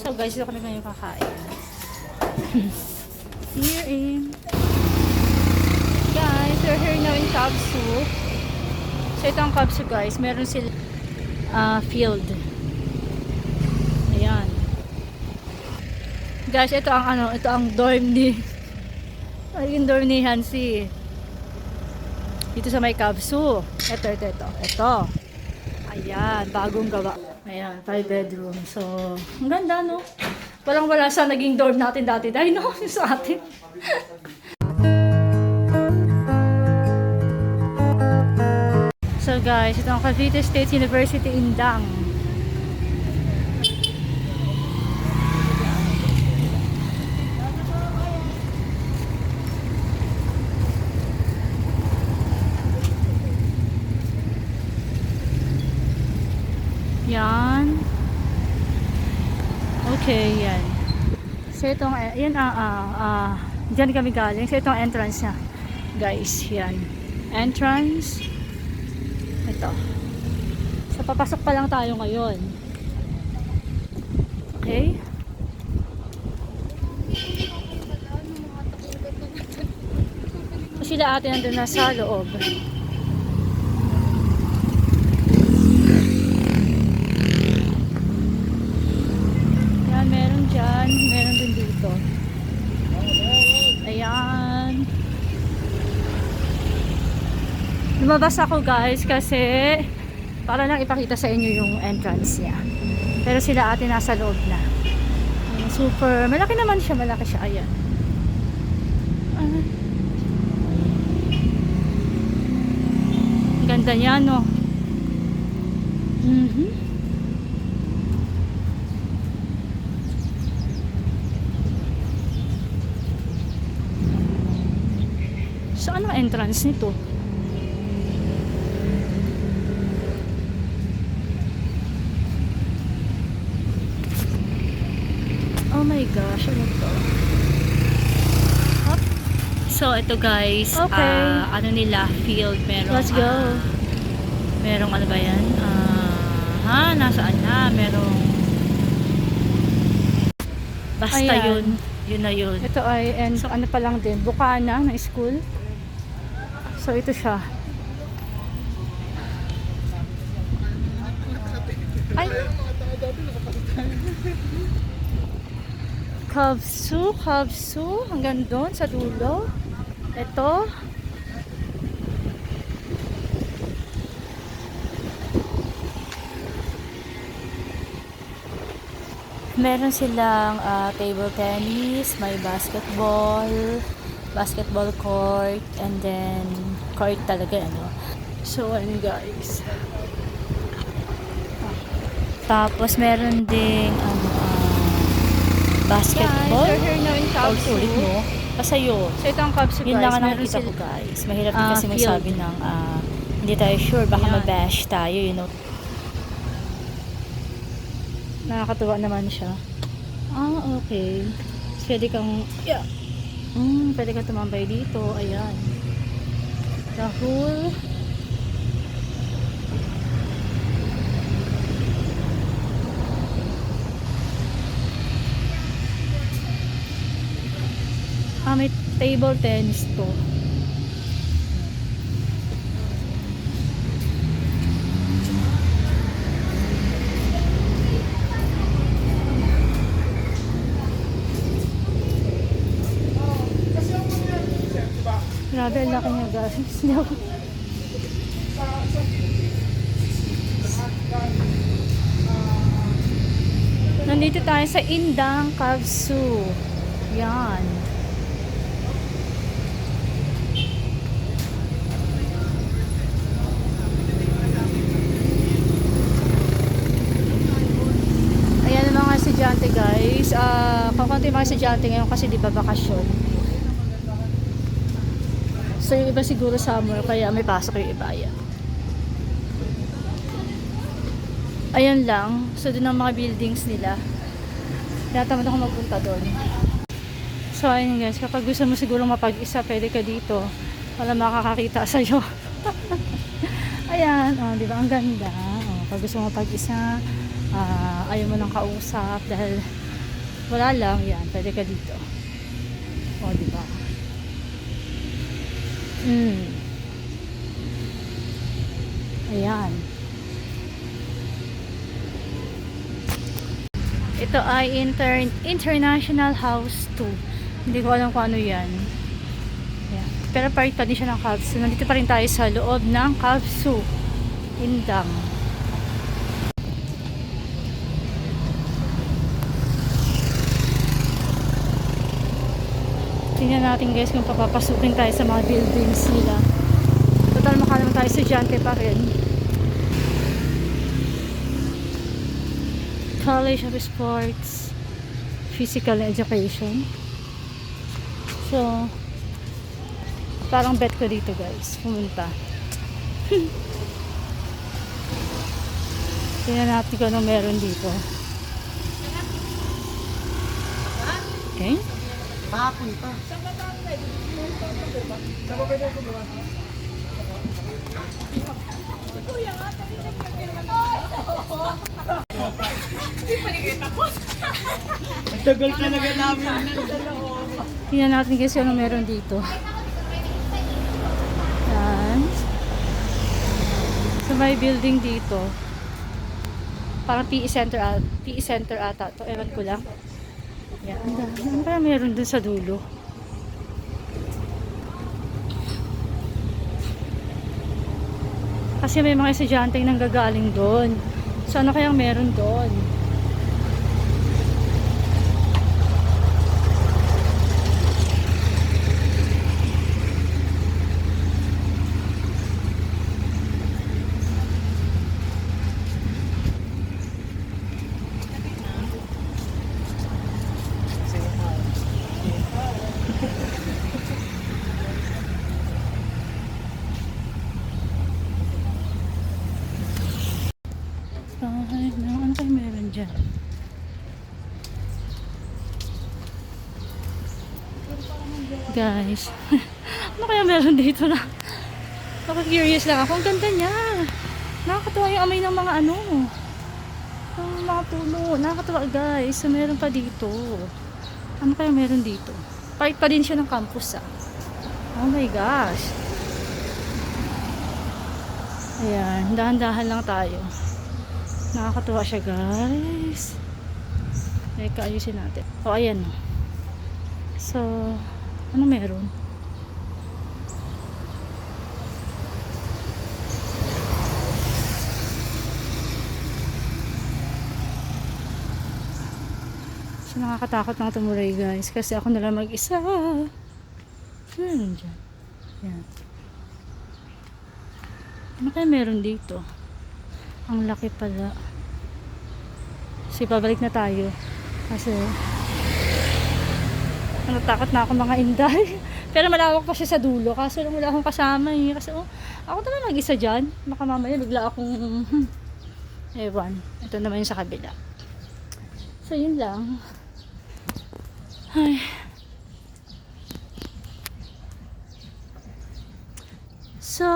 So guys, dito kami ngayon kakain. Here in guys, we're here now in Kabsu. So ito ang Kabsu guys, meron sila field. Ayan. Guys, ito ang dorm ni yung dorm ni Hansi. Dito sa may Kabsu. Ito. Ayan, bagong gawa. Ayan, 5 bedroom. So, ang ganda, no? Walang-wala sa naging dorm natin dati. Dahil no, yung sa atin. So guys, ito ang Cavite State University Indang. Yan. Okay, yan. So itong, yan, dyan kami galing. So itong entrance niya. Guys, yan. Entrance. Ito. So papasok pa lang tayo ngayon. Okay. So sila ate nandun na sa loob. Meron din dito. Ayan. Lumabas ako guys kasi para lang ipakita sa inyo yung entrance niya. Pero sila ate nasa loob na. Super, malaki naman siya, malaki siya. Ayan. Ganda niya, no? So, ano entrance nito? Oh my gosh, ano to? Up. So, ito guys, Okay. ano nila, field, merong, Let's go. merong ano ba yan? Nasaan na? Merong, basta Ayan. yun na yun. Ito ay, and so, ano pa lang din, Bukana na school. So, ito siya. Ay! Kabsu, hanggang doon sa dulo. Ito. Meron silang table tennis, may basketball court, and then court talaga, ano. So, ano guys. Tapos meron ding basketball. Guys, we're here now in Kabsu. Ulit mo. Pasayo. So, ito ang Kabsu Yun guys. lang ang Meron nakita ko sila- guys. Mahirap din kasi field. magsabi ng hindi tayo sure. Baka Ayan. mabash tayo, you know. Nakakatuwa naman siya. Okay. Pwede kang, pwede kang tumambay dito. Ayan. The whole may table tennis to. Grabe, ang laki niya guys. Nandito tayo sa Indang Kabsu. Yan. Ayan ang mga estudyante guys. Kakunti yung mga estudyante ngayon kasi di ba bakasyon. So yung iba siguro summer kaya may pasok yung iba. Ayan lang. So doon ang mga buildings nila. Tinatamad ako magpunta doon. So ayun guys, kapag gusto mo siguro mapag-isa, pwede ka dito. Wala makakakita sa'yo. Ayan, di ba? Ang ganda. Pag gusto mo mapag-isa, ayaw mo nang kausap dahil Wala lang, yan. Pwede ka dito. O, diba? Ayan. Ito ay International House 2. Hindi ko alam kung ano yan. Ayan. Pero part pa din siya ng Cavsu. Nandito pa rin tayo sa loob ng Cavsu. Indang. Tingnan natin guys kung papapasukin tayo sa mga buildings nila. Total mukha naman tayo estudyante pa rin. College of Sports Physical Education. So parang bet ko dito guys pumunta. Tingnan natin kung ano meron dito. Okay. Hapon pa. Tagal talaga namin. Tingnan natin guys kung ano meron dito. Yan. So may building dito. Parang PE center ata to. Ewan ko lang. Yan. Ano kaya meron dun sa dulo? Kasi may mga estudyante nang gagaling doon. So ano kayang meron doon? Ano kayo meron dyan? Guys, ano kaya meron dito na? Curious lang ako. Ang ganda niya. Nakakatuwa yung amoy ng mga ano. Ng mga puno. Nakakatuwa guys. So meron pa dito. Ano kaya meron dito? Part pa din siya ng campus ah. Oh my gosh. Ayan. Dahan-dahan lang tayo. Nakakatuwa siya guys. Teka, ayusin natin. O ayan. So, ano meron? So, nakakatakot ng tumuray guys. Kasi ako nalang mag-isa. Meron dyan. Yan. Ano kaya meron dito? Ang laki pala. Kasi pabalik na tayo. Kasi natakot na ako mga inday. Pero malawak pa siya sa dulo. Kaso lang wala akong kasama eh. Kasi ako naman mag-isa dyan. Baka mamaya bigla akong ewan. Ito naman yung sa kabila. So yun lang. Ay. So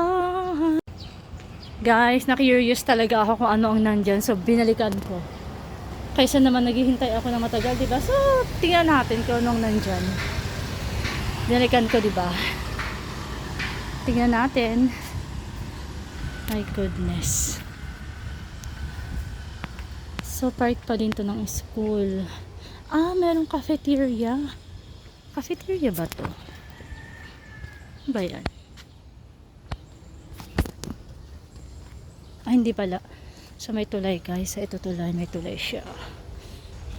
guys, na-curious talaga ako kung ano ang nandyan. So, binalikan ko. Kaysa naman naghihintay ako ng matagal, diba? So, tingnan natin kung anong nandyan. Binalikan ko, diba? Tingnan natin. My goodness. So, part pa din to ng school. Ah, merong cafeteria. Cafeteria ba to? Ano ba yan? Ah, hindi pala. So, may tulay guys. Sa ito tulay, may tulay siya.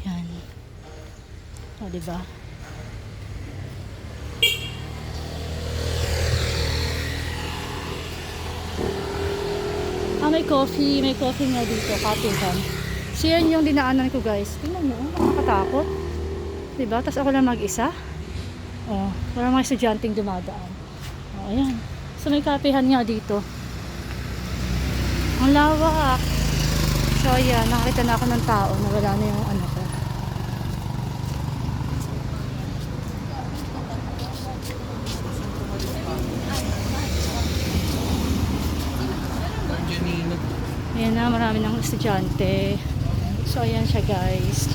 Yan. O, diba? Ah, may coffee. May coffee nga dito. Kapitan. So, yan yung dinaanan ko guys. Tingnan mo. Nakakatakot. Diba? Tapos ako lang mag-isa. O, walang mga estudyanteng dumadaan. O, ayan. So, may kapihan nga dito. Ang lawak. So, ayan. Nakakita na ako ng tao. Nawala na yung ano ko. Ayan na. Marami ng estudyante. So, ayan siya guys.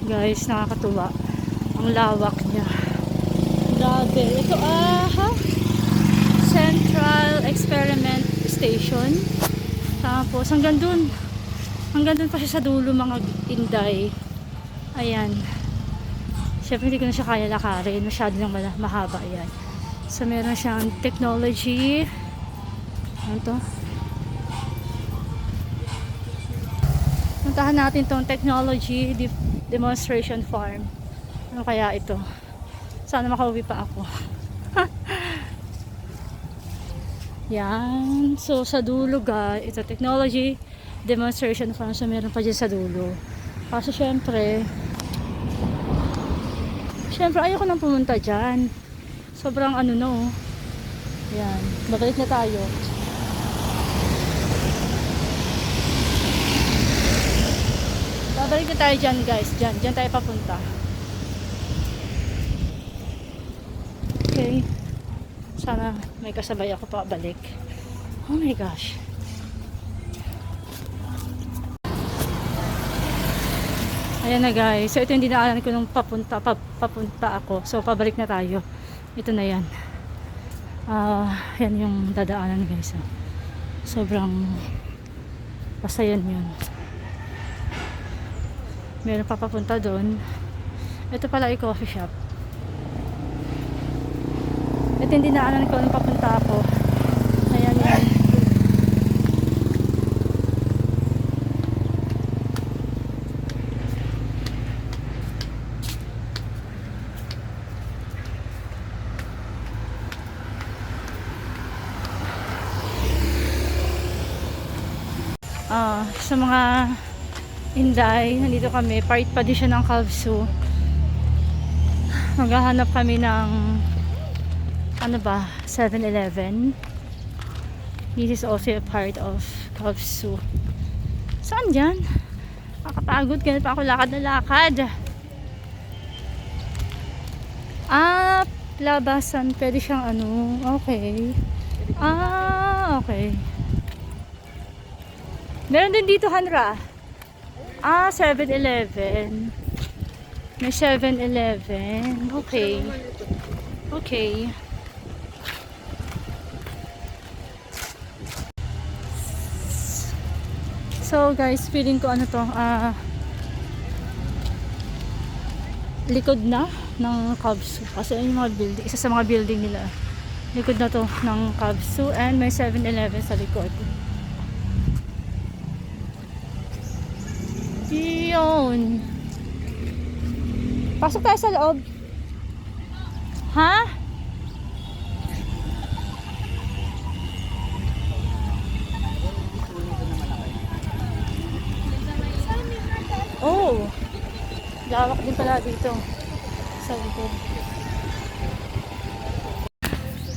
Guys, nakakatuwa. Ang lawak niya. Grabe. Ito, Central Experiment Station. Tapos, hanggang dun. Hanggang dun pa siya sa dulo, mga inday. Ayan. Siyempre, hindi ko na siya kaya lakarin. Masyado nang mahaba. Ayan. So, meron siyang technology. Ano to? Puntahan natin tong technology demonstration farm. Ano kaya ito? Sana makauwi pa ako. Yan. So, sa dulo guys, ito technology demonstration farm. So, meron pa dyan sa dulo. Kaso, syempre, ayoko nang pumunta dyan. Sobrang ano no. Yan. Babalik na tayo. Babalik na tayo dyan guys. Dyan tayo papunta. Okay. Sana may kasabay ako pa balik. Oh my gosh. Ayan na guys. So ito yung dinaanan ko nung papunta ako. So pabalik na tayo. Ito na yan. Yan yung dadaanan guys. Sobrang basta yan yun. Meron pa papunta doon. Ito pala ay coffee shop. Ito yung dinaanan ko nung papunta ako. Ayan yan. Sa mga inday, nandito kami, part pa din siya ng Calbsu. Maghahanap kami ng 7-Eleven. This is also a part of Calbsu. Saan dyan? Nakakapagod, ganun pa ako lakad na lakad. Labasan, pwede siyang okay. Okay. Meron din dito, Hanra. 7-Eleven. May 7-Eleven. Okay. Okay. So guys, feeling ko likod na ng Calbsu. Kasi yung mga building, isa sa mga building nila. Likod na to ng Calbsu and may 7-Eleven sa likod. Yun. Pasok tayo sa loob. Ha? Oh. Lawak din pala dito. Sa likod.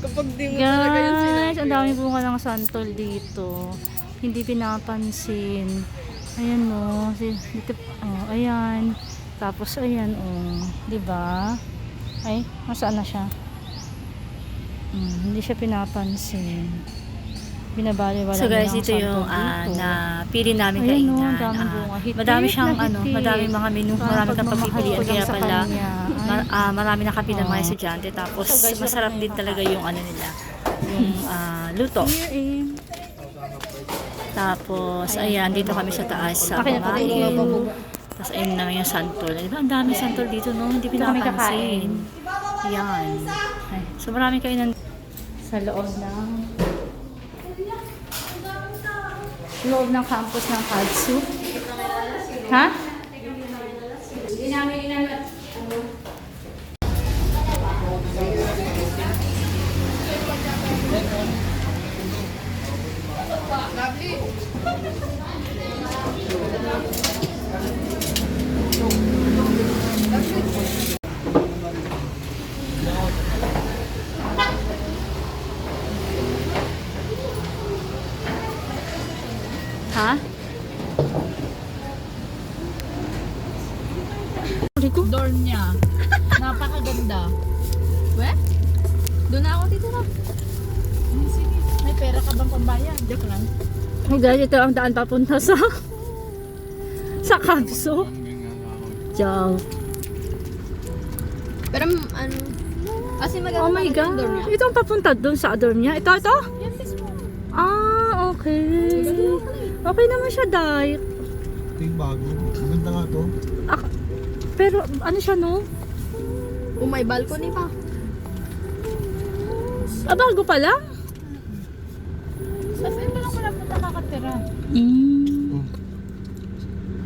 Kapag di mo talaga yun Guys, ang daming bunga ng santol dito. Hindi pinapansin. Ayan mo, dito, ayan. Tapos ayan, di ba? Ay, nasaan na siya? Hindi siya pinapansin. Binabaliwala. So guys, ito yung napili namin kainan. Madami siyang madami mga menu, marami kang pagpipilian, kaya pala marami nakapila mga estudyante. Tapos masarap din talaga yung nila, yung luto. Tapos, ayan, dito kami sa taas sa kumain. Tapos, ayun naman yung santol. Diba, ang daming santol dito, no? Hindi pinapansin. Ayan. So, marami kayo sa loob ng campus ng Calbsu. Ha? Hindi namin inalat. Ha? dorm niya. Napakaganda. We? Doon na ako titira. Sige. May pera ka bang pambayad? Joke lang. Oh guys, ito ang daan papunta sa Calbsu. job. Pero ano, kasi maganda Oh my God. Ito ang papunta doon sa dorm niya. Ito? Yan mismo. Ah, okay. Okay naman siya, Day. Ito yung bago. Maganda nga to. Pero ano siya, no? Kung may balcony pa. Ah, bago pa lang? Sa saan pa lang pala punta kakatira?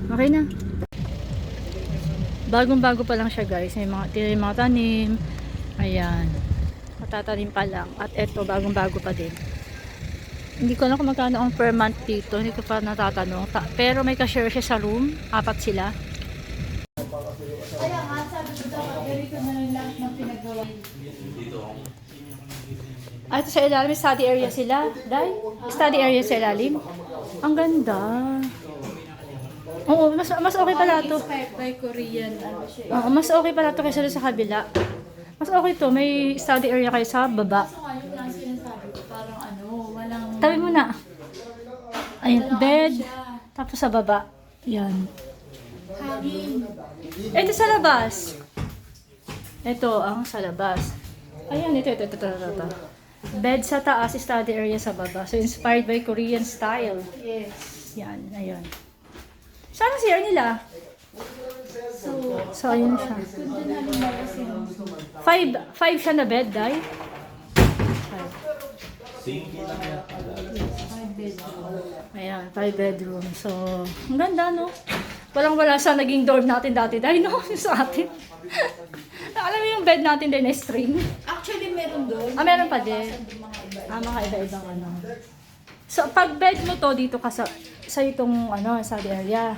Okay na. Bagong-bago pa lang siya, guys. May mga tanim. Ayan. Matatanim pa lang. At eto, bagong-bago pa din. Hindi ko alam kung magkano ang per month dito. Hindi ko pa natatanong. Pero may ka-share siya sa room. 4 sila. Kaya nga, sabi ko daw, ganito na lang lahat ng pinagawa. Ah, ito sa ilalim, study area sila. Day? Study area sa ilalim. Ang ganda. Oo, mas okay pala ito. By Korean, ano siya. Oo, mas okay pala ito kaysa sa kabila. Mas okay to, may study area kayo sa baba. So ngayon lang sinasabi ko, parang ano, walang... Tabi mo na. Ayun, bed. Tapos sa baba. Yan. Hangin. Ito sa labas. Ito ang sa labas. Ayan, ito. Bed sa taas, study area sa baba. So, inspired by Korean style. Yes. Yan, ayun. Saan ang CR nila? So, ayun siya. Five siya na bed, Day? 5. Ayan, 5 bedroom. So, ang ganda, no? Walang-wala sa naging dorm natin dati, Day, no? Yung sa atin. Alam mo yung bed natin din na string? Actually, meron doon. Ah, meron pa din. Mga iba-ibang ano. So, pag bed mo to, dito ka sa itong, study area.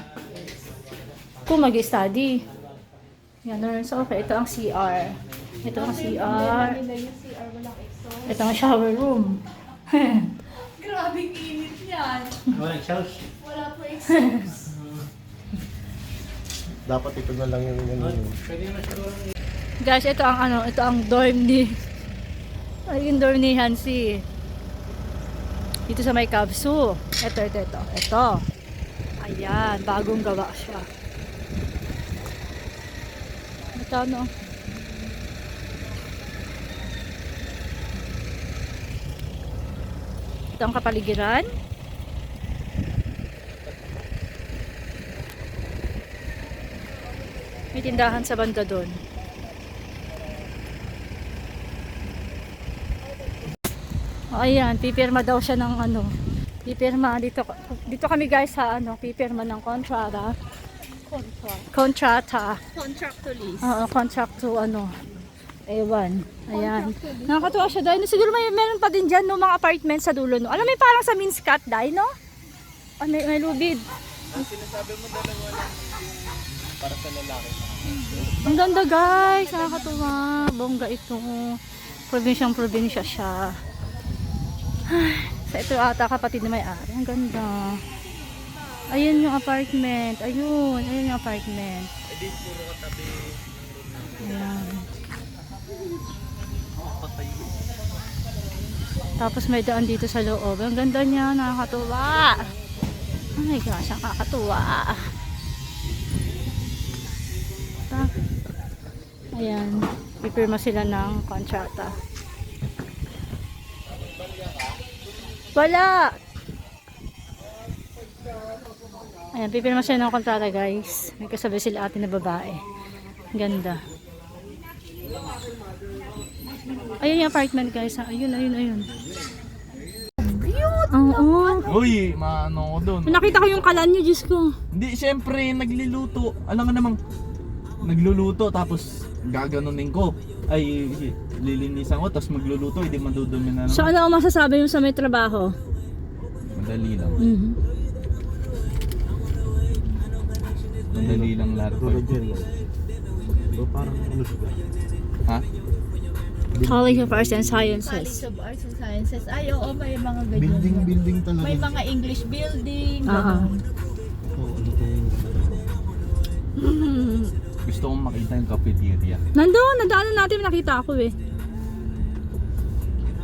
Kung mag-study. Yan, so, okay. Ito ang CR. Ito ang CR. Ito ang shower room. Grabe init yan. Walang shelves. Wala po exhaust. Dapat ito na lang yung Guys, ito ang dorm ni yung dorm ni Hansi. Dito sa may Kabsu. Ito. Ayan, bagong gawa siya. Ito, no? Ito ang kapaligiran. May tindahan sa banda doon. Ayan, pipirma daw siya ng pipirma dito kami guys sa pipirma ng kontrata. Contract to lease. Oo, contract to ewan. Ayan. Nakakatuwa siya dahil siguro meron pa din diyan no mga apartment sa dulo no. Alam mo yung parang sa Minskat dahil no? May lubid. Ang sinasabi mo dalawa lang para sa lalaki. Ang ganda guys, nakakatuwa. Bongga ito. Probinsya siya. Sa ito ata kapatid na may-ari. Ang ganda. Ayun yung apartment. Ayun yung apartment. Ayan. Tapos may daan dito sa loob. Ang ganda niya, nakakatuwa. Oh my gosh, nakakatuwa. Ayan, pipirma sila ng kontrata. Wala! Ayan, pipirma sila ng kontrata guys. May kasabay sila atin na babae. Ganda. Ayun yung apartment guys. Ayun. Oo. Uy, maano ko doon. Nakita ko yung kalan niyo, Diyos ko. Hindi, siyempre, nagluluto. Alam nga namang, nagluluto, tapos gaganunin ko. Ay, lilinisan ko, tapos magluluto, hindi madudumi na naman. So ano ang masasabi yung sa may trabaho? Madali lang. Mhm. Madali lang lahat. Parang ano siya? Ha? College of Arts and College Sciences. of Arts and Sciences. Ay, oo, may mga ganyan. Building talaga. May mga English building. Aha. ganun. Oo, ano to yung... Mhm. Gusto kong makita yung cafeteria. Nandun, nadaanan natin, nakita ako eh.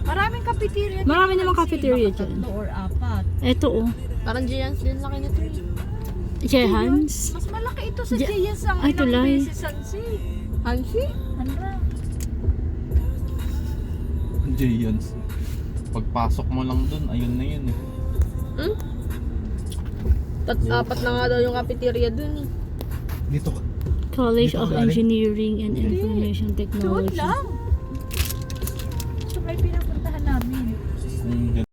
Maraming cafeteria. Marami dito namang kasi, cafeteria baka dyan. 3 or 4. Eto oh. Parang Giants din laki nito eh. Jehans? Mas malaki ito sa Ja- Jayas ang Ay, ilang tulay. beses Hansi. Hansi? Ano? Giants. Pagpasok mo lang dun, ayun na yun eh. Apat na nga daw yung cafeteria dun eh. Dito ka. College Dito of ka galing? Engineering and Information Doon Technology. lang. So may pinapuntahan namin. Kung